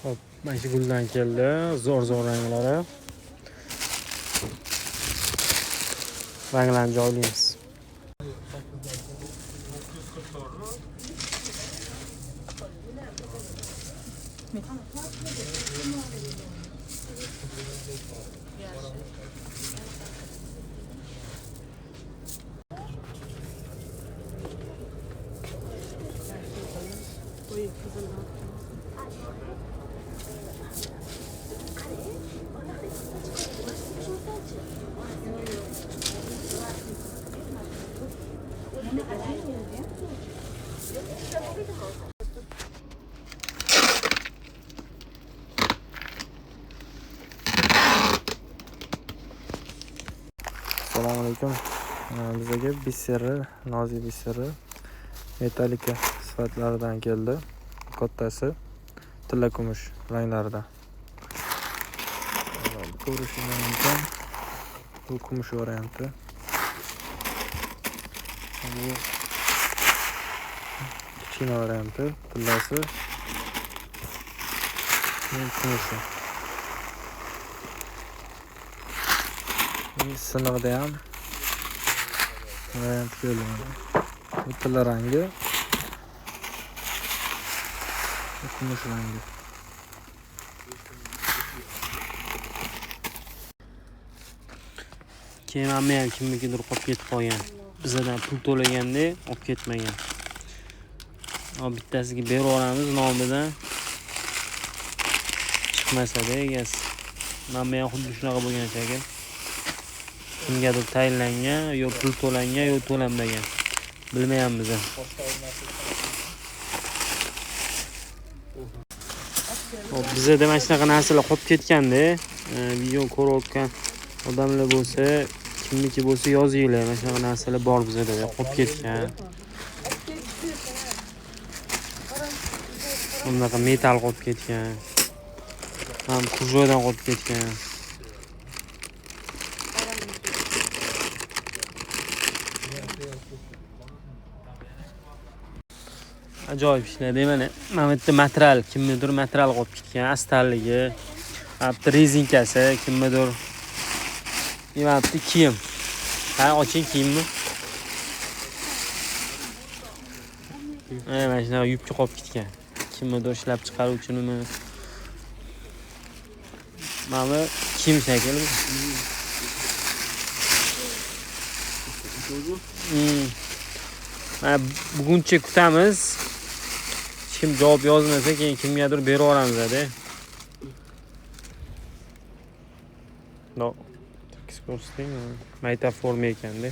Hop, mana shu guldan keldi. Zo'r ranglari. Ranglarni joylaymiz. Assalomu alaykum. Bizga biseri, nozik biseri metallika sifatlaridan keldi. Kattasi tilla kumush ranglarida. Ko'rishingiz mumkin. Bu kumush varianti. Bu kichkina varianti, tillasi kumushi. Sinig'ida ham variant keladi. Bu tilla rangi, kumush rangi. Keyin ham kimnikidir qolib ketib qolgan. Bizdan pul to'laganda olib ketmagan. Bittasiga berib yuboramiz nomidan chiqmasa-da egasi. Mana ham xuddi shunaqa bo'lgan shekil. Kimgadir tayinlangan, yo pul to'langan, yo to'lanmagan. Bilmayapmiz. Hop, bizda mana shunaqa narsalar qolib ketganda, video ko'rayotgan odamlar bo'lsa, kimniki bo'lsa yozinglar. Mana shunaqa narsalar bor bizda, qolib ketgan. Bunaqa metal qolib ketgan. Ham kuzovdan qolib ketgan. Ajoyib ishlar deyman. Mana bu yerda material, kimnidir material qolib ketgan, astarligi, bitta rezinkasi, kimnidir. Mana bu kiyim. Ha, oching kiyimni. Mana shuna yubka qolib ketgan. Kimnidir ishlab chiqaruvchinimi? Mana bu kiyim shakli. Mana buguncha kutamiz. Kim javob yozmasa, keyin kimgadir berib yuboramiz-da. No. Tekis ko'rsating, mayta forma ekanda.